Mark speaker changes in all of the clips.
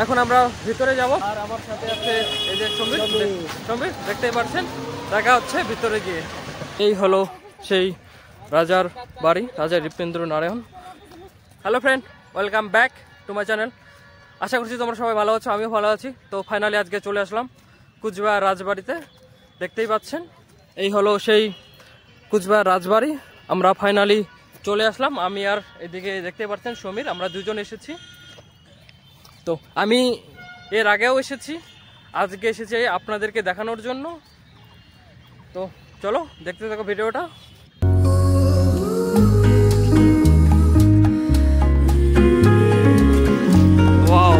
Speaker 1: এখন আমরা ভিতরে যাব আর আমার সাথে আছে এই যে সমীর দেখতেই পাচ্ছেন দেখা হচ্ছে ভিতরে গিয়ে। এই হলো সেই রাজার বাড়ি, রাজা Nripendra Narayan. Hello friend, welcome back to my channel. আশা করছি তোমরা সবাই ভালো আছো, আমিও ভালো আছি। তো ফাইনালি আজকে চলে আসলাম কুচবিহার রাজবাড়িতে। দেখতেই পাচ্ছেন এই হলো সেই কুচবিহার রাজবাড়ি। আমরা ফাইনালি চলে আসলাম, আমি আর এদিকে দেখতে পাচ্ছেন সমীর, আমরা দুজন এসেছি। তো আমি এর আগেও এসেছি, আজকে এসেছি আপনাদেরকে দেখানোর জন্য। তো চলো দেখতে থাকো ভিডিওটা। ওয়াও,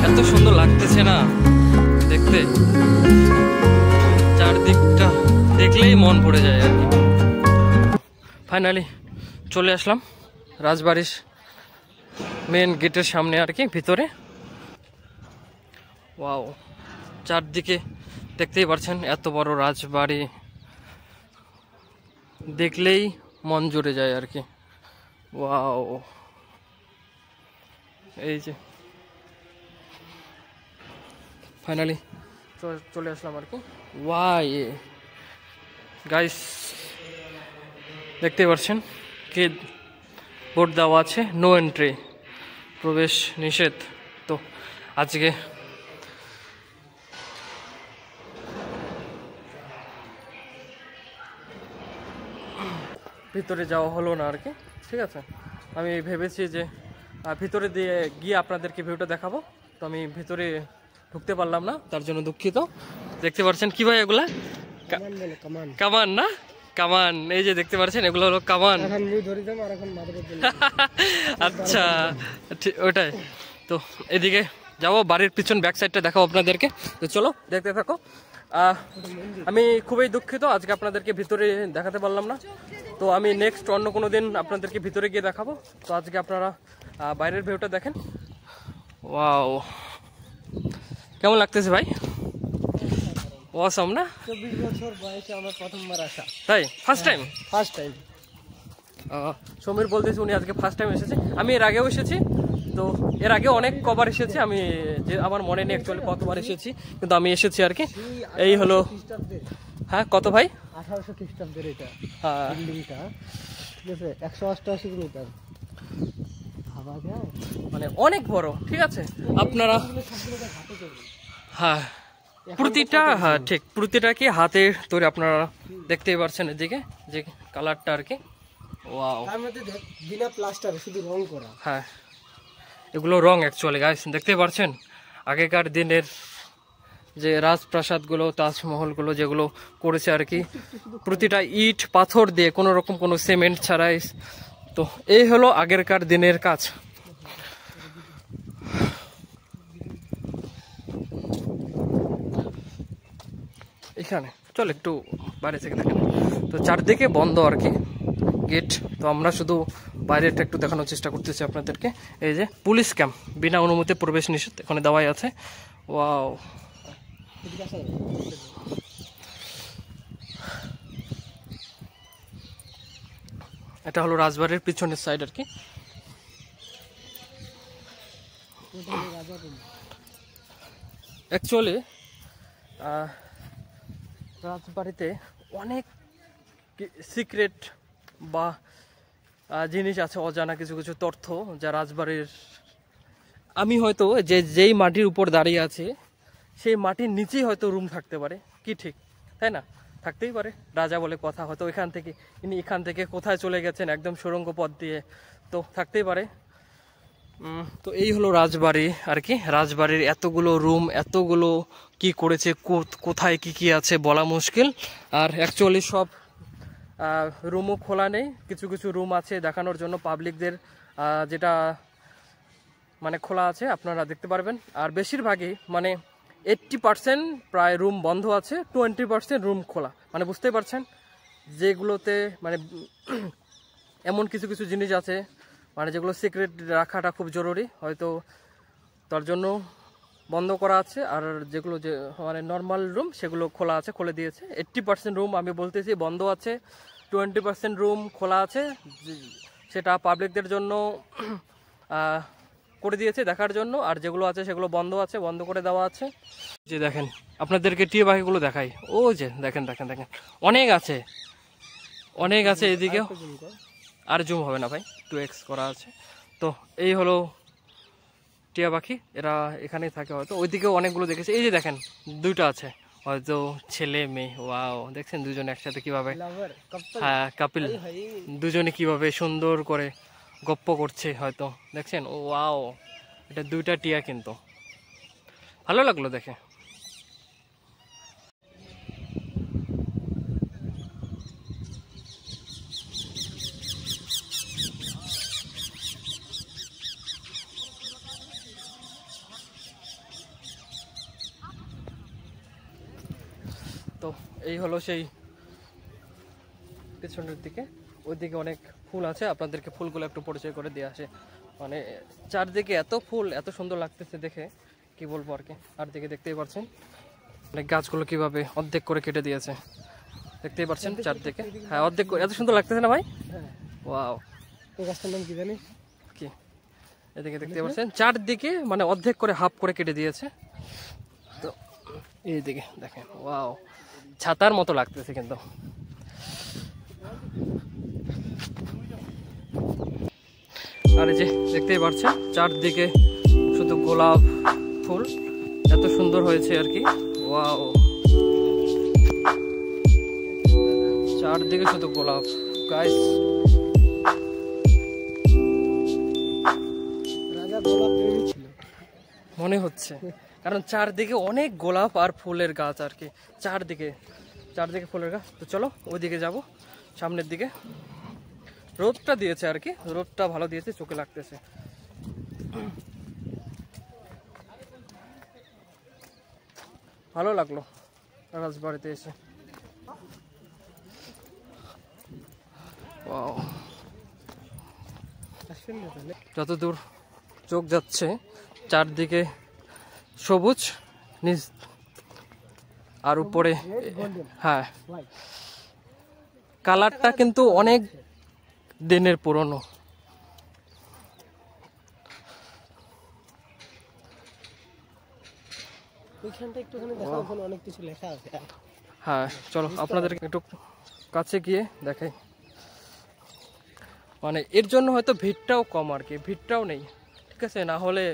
Speaker 1: এত সুন্দর লাগতেছে না দেখতে, চারদিকটা দেখলেই মন ভরে যায় আর কি। ফাইনালি চলে আসলাম রাজবাড়ির মেন গেটের সামনে আর কি, ভিতরে। ওয়াও, চারদিকে দেখতেই পাচ্ছেন এত বড় রাজবাড়ি, দেখলেই মন জুড়ে যায় আর কি। ওয়াও, এই যে ফাইনালি চলে আসলাম আর কি। ওয়াই গাইস, দেখতেই পাচ্ছেন কি বোর্ড দেওয়া আছে, নো এন্ট্রি, প্রবেশ নিষেধ। তো আজকে ভিতরে যাওয়া হলো না আর কি, ঠিক আছে। আমি ভেবেছি যে ভিতরে দিয়ে গিয়ে আপনাদেরকে ভিউটা দেখাবো, তো আমি ভিতরে ঢুকতে পারলাম না, তার জন্য দুঃখিত। দেখতে পাচ্ছেন কি ভাই, এগুলা কামান না? কামান, এই যে দেখতে পাচ্ছেন এগুলো হলো কামান। আচ্ছা, ওটাই। তো এদিকে যাবো, বাড়ির পিছন ব্যাক সাইডটা দেখাবো আপনাদেরকে। তো চলো দেখতে থাকো। আমি খুবই দুঃখিত আজকে আপনাদেরকে ভিতরে দেখাতে পারলাম না। তো আমি নেক্সট অন্য কোনো দিন আপনাদেরকে ভিতরে গিয়ে দেখাবো। তো আজকে আপনারা বাইরের ভিউটা দেখেন। ওয়াও, কেমন লাগতেছে ভাই? অসাম না? 24 বছর বয়সে আমার প্রথমবার আসা। তাই? First time? First time. Samir বলতেছে উনি আজকে ফার্স্ট টাইম এসেছে। আমি এর আগেও এসেছি, তো এর আগে অনেক কবার এসেছি আমি, যে আমার মনে নেই অ্যাকচুয়ালি কতবার এসেছি, কিন্তু আমি এসেছি আর কি। এই হলো, হ্যাঁ কত ভাই? 1800 খ্রিস্টাব্দের এটা, হ্যাঁ বিল্ডিংটা, ঠিক আছে। 188 মিটার, ভাবা যায়, মানে অনেক বড়, ঠিক আছে। আপনারা হ্যাঁ প্রতিটা, হ্যাঁ ঠিক, প্রতিটা কি হাতে তৈরি, আপনারা দেখতেই পাচ্ছেন এদিকে যে কালারটা আর কি। ওয়াও, তার মধ্যে বিনা প্লাস্টার, শুধু রং করা। হ্যাঁ, এগুলো রং অ্যাকচুয়ালি গাইস, দেখতেই পাচ্ছেন আগেকার দিনের যে রাজপ্রাসাদগুলো, তাজমহলগুলো যেগুলো করেছে আর কি, প্রতিটা ইট পাথর দিয়ে, কোনো রকম কোনো সিমেন্ট ছাড়াই। তো এই হলো আগেরকার দিনের কাজ। এখানে চল একটু বাইরে থেকে দেখেন। তো চারদিকে বন্ধ আর কি গেট, তো আমরা শুধু বাইরেটা একটু দেখানোর চেষ্টা করতেছি আপনাদেরকে। এই যে পুলিশ ক্যাম্প, বিনা অনুমতি প্রবেশ নিষেধ এখানে দেওয়াই আছে। ওয়াও, এটা হলো রাজবাড়ির পিছনের সাইড আর কি। অ্যাকচুয়ালি রাজবাড়িতে অনেক সিক্রেট বা জিনিস আছে, অজানা কিছু কিছু তথ্য, যা রাজবাড়ির, আমি হয়তো যেই মাটির উপর দাঁড়িয়ে আছে সেই মাটির নিচেই হয়তো রুম থাকতে পারে, কি ঠিক, তাই না? থাকতেই পারে, রাজা বলে কথা, হয়তো এখান থেকে ইনি এখান থেকে কোথায় চলে গেছেন একদম সুড়ঙ্গ পথ দিয়ে, তো থাকতেই পারে। তো এই হলো রাজবাড়ি আর কি। রাজবাড়ির এতগুলো রুম, এতগুলো কি করেছে, কোথায় কি কি আছে বলা মুশকিল। আর অ্যাকচুয়ালি সব রুমও খোলা নেই, কিছু কিছু রুম আছে দেখানোর জন্য পাবলিকদের, যেটা মানে খোলা আছে, আপনারা দেখতে পারবেন। আর বেশিরভাগই মানে 80% প্রায় রুম বন্ধ আছে, 20% রুম খোলা। মানে বুঝতেই পারছেন যেগুলোতে মানে এমন কিছু কিছু জিনিস আছে মানে যেগুলো সিক্রেট রাখাটা খুব জরুরি, হয়তো তার জন্য বন্ধ করা আছে। আর যেগুলো যে মানে নর্মাল রুম সেগুলো খোলা আছে, খুলে দিয়েছে। 80% রুম আমি বলতেছি বন্ধ আছে, 20% রুম খোলা আছে, সেটা পাবলিকদের জন্য করে দিয়েছে দেখার জন্য, আর যেগুলো আছে সেগুলো বন্ধ করে দেওয়া আছে। যে দেখেন আপনাদেরকে টিয়া পাখিগুলো দেখাই, ও যে দেখেন দেখেন দেখেন অনেক আছে এদিকেও। আর জুম হবে না ভাই, 2x করা আছে। তো এই হলো টিয়া পাখি, এরা এখানেই থাকে হয়তো। ওইদিকেও অনেকগুলো দেখেছি, এই যে দেখেন 2টা আছে হয়তো ছেলে মেয়ে। ওয়াও, দেখছেন দুজনে একসাথে কিভাবে, হ্যাঁ কাপিল, দুজনে কিভাবে সুন্দর করে গপ্প করছে হয়তো, দেখছেন। ও ওয়াও, এটা 2টা টিয়া, কিন্তু ভালো লাগলো দেখে। তো এই হলো সেই পেছনের দিকে, ওইদিকে অনেক ফুল আছে, আপনাদেরকে ফুলগুলো একটু পরিচয় করে দিয়ে আসে। মানে চারদিকে এত ফুল, এত সুন্দর লাগতেছে দেখে, কি বলবো আর কি। আর দিকে দেখতেই পাচ্ছেন অনেক গাছগুলো কিভাবে অর্ধেক করে কেটে দিয়েছে, দেখতেই পাচ্ছেন চারদিকে। হ্যাঁ অর্ধেক করে, এত সুন্দর লাগতেছে না ভাই? ওয়াও,
Speaker 2: এই গাছটার নাম কি জানিস?
Speaker 1: কি এদিকে দেখতে পাচ্ছেন চারদিকে মানে অর্ধেক করে হাফ করে কেটে দিয়েছে। তো এইদিকে দেখেন, ওয়াও, ছাতার মতো লাগতেছে কিন্তু। আর এই যে দেখতেই পাচ্ছেন চারদিকে শুধু গোলাপ ফুল, এত সুন্দর হয়েছে আর কি। ওয়াও, চারদিকে শুধু গোলাপ গাইস।
Speaker 2: রাজা গোলাপ প্রেমী ছিল
Speaker 1: মনে হচ্ছে, কারণ চারদিকে অনেক গোলাপ আর ফুলের গাছ আর কি, চারদিকে ফুলের গাছ। তো চলো ওইদিকে যাব, সামনের দিকে। রোদটা দিয়েছে আর কি, রোদটা ভালো দিয়েছে, চোখে লাগতেছে। ভালো লাগলো রাজবাড়িতে এসে। ওয়াও, যতদূর চোখ যাচ্ছে চারদিকে সবুজ, নিচ আর উপরে, হ্যাঁ কালারটা কিন্তু অনেক দিনের পুরনো।
Speaker 2: ওইখানটা একটুখানি দেখা, ওখানে অনেক কিছু লেখা আছে।
Speaker 1: হ্যাঁ চলো আপনাদেরকে একটু কাছে গিয়ে দেখাই। মানে এর জন্য হয়তো ভিড়টাও কম আর কি, ভিড়টাও নেই, ঠিক আছে, না হলে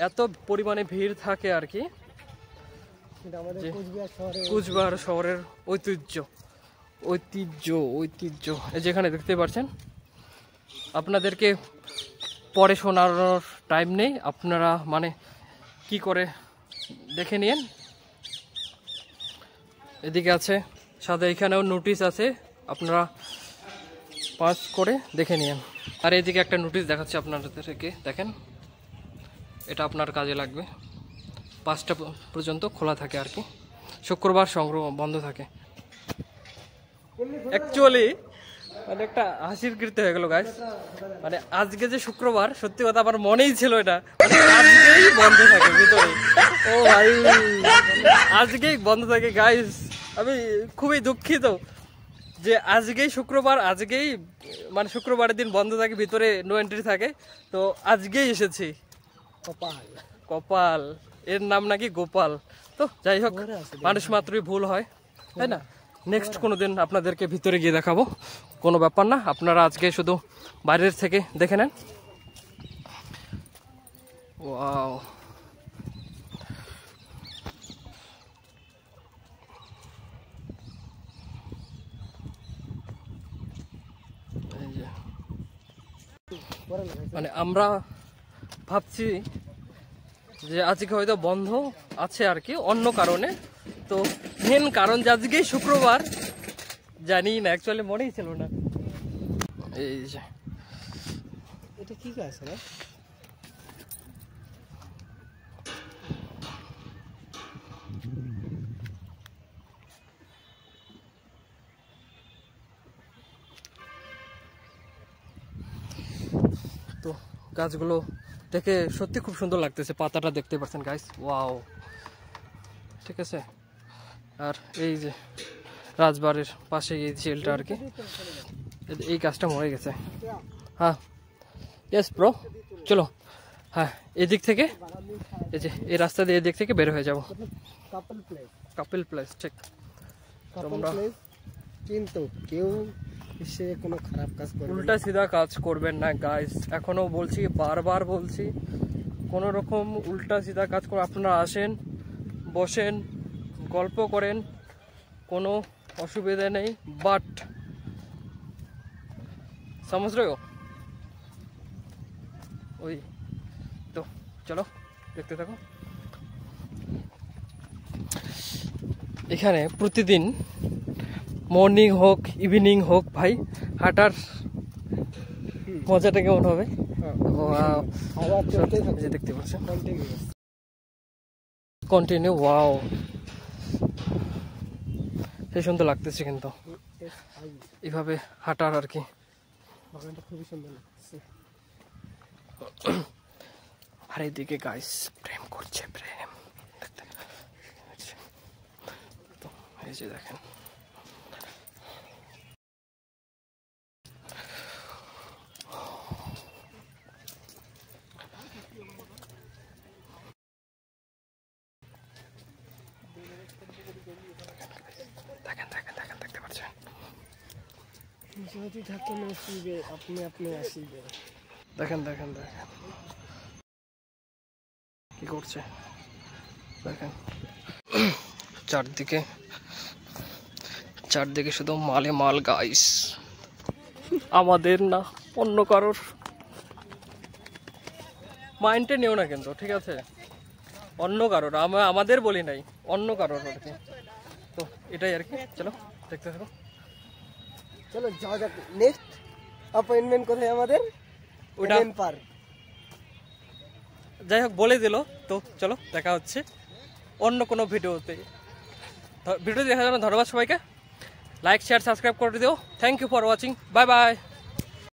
Speaker 1: এত পরিমাণে ভিড় থাকে আর কি। কুচবিহার শহরের ঐতিহ্য এই যেখানে দেখতে পাচ্ছেন। আপনাদেরকে পরে শোনানোর টাইম নেই, আপনারা মানে কি করে দেখে নিন। এদিকে আছে সাদা, এখানেও নোটিশ আছে, আপনারা পাস করে দেখে নিন। আর এদিকে একটা নোটিশ দেখাচ্ছে আপনাদেরকে, দেখেন, এটা আপনার কাজে লাগবে। 5টা পর্যন্ত খোলা থাকে আর কি, শুক্রবার সংগ্রহ বন্ধ থাকে। অ্যাকচুয়ালি মানে একটা হাসির কীর্তি হয়ে গেল গাইস। মানে আজকে যে শুক্রবার, সত্যি কথা আমার মনেই ছিল এটা, মানে আজকেই বন্ধ থাকে ভিতরে। ও ভাই, আজকেই বন্ধ থাকে গাইস। আমি খুবই দুঃখিত যে আজকেই শুক্রবার, আজকেই মানে শুক্রবারের দিন বন্ধ থাকে, ভিতরে নো এন্ট্রি থাকে। তো আজকেই এসেছি। কপাল, এর নাম নাকি গোপাল। তো যাই হোক, মানুষ মাত্রই ভুল হয়, তাই না? নেক্সট কোনো দিন আপনাদেরকে ভিতরে গিয়ে দেখাবো, কোনো ব্যাপার না। আপনারা আজকে শুধু বাইরের থেকে দেখে নেন। ওয়াও, মানে আমরা ভাবছি যে আজকে হয়তো বন্ধ আছে আর কি অন্য কারণে। তো মেন কারণ যে আজকেই শুক্রবার, জানি না, অ্যাকচুয়ালি মনেই ছিল না। এই যে
Speaker 2: এটা কি গাছ রে?
Speaker 1: তো গাছগুলো দেখে সত্যি খুব সুন্দর লাগতেছে, পাতাটা দেখতে পাচ্ছেন গাইস। ওয়াও, ঠিক আছে। আর এই যে রাজবাড়ির পাশে এই ঝিলটা আর কি, এই গাছটা মরে গেছে। হ্যাঁ ইয়েস ব্রো, চলো। হ্যাঁ এদিক থেকে, এই যে এই রাস্তা দিয়ে এদিক থেকে বের হয়ে যাবো।
Speaker 2: কাপল প্লেস,
Speaker 1: কাপল প্লেস, ঠিক।
Speaker 2: কাপল
Speaker 1: তোমরা
Speaker 2: প্লেস, কিন্তু কেউ এসে কোনো খারাপ কাজ করবে না।
Speaker 1: উল্টা সিধা কাজ করবেন না গাইস, এখনো বলছি, বারবার বলছি, কোনো রকম উল্টা সিধা কাজ করে আপনারা আসেন, বসেন, গল্প করেন, কোনো অসুবিধা নেই, বাট समझ रहे हो? ওই তো চলো দেখতে থাকো। এখানে প্রতিদিন মর্নিং হোক ইভিনিং হোক ভাই, হাঁটার মজাটা কেমন হবে?
Speaker 2: আবার চলতেই থাকবে,
Speaker 1: দেখতে পাচ্ছেন
Speaker 2: কন্টিনিউয়াস।
Speaker 1: কন্টিনিউ, ওয়াও, সেই সুন্দর লাগতেছে কিন্তু এইভাবে হাঁটার আর কি।
Speaker 2: বাগানটা খুবই সুন্দর লাগছে।
Speaker 1: আর এইদিকে গাইস প্রেম করছে, প্রেম দেখতে, তো এই যে দেখেন দেখেন দেখেন দেখেন দেখতে পাচ্ছেন।
Speaker 2: যদি থাকে নসিবে আপনি আপনি আসিবে।
Speaker 1: দেখেন দেখেন দেখেন কি করছে দেখেন, চারদিকে চারদিকে শুধু মালে মাল গাইস, আমাদের না অন্য কারোর। মাইন্ডে নিও না কিন্তু, ঠিক আছে? অন্য কারোর, আমাদের বলি নাই, অন্য কারোর আর কি। তো এটাই আর কি, চলো দেখতে থাকো।
Speaker 2: চলো যাওয়া যাক। নেক্সট অ্যাপয়েন্টমেন্ট কোথায় আমাদের?
Speaker 1: ওটা
Speaker 2: এডেন পার্ক।
Speaker 1: যাই হোক বলে দিল, তো চলো দেখা হচ্ছে অন্য কোনো ভিডিওতে। ভিডিও দেখার জন্য ধন্যবাদ সবাইকে, লাইক শেয়ার সাবস্ক্রাইব করে দিও। Thank you for watching, bye by.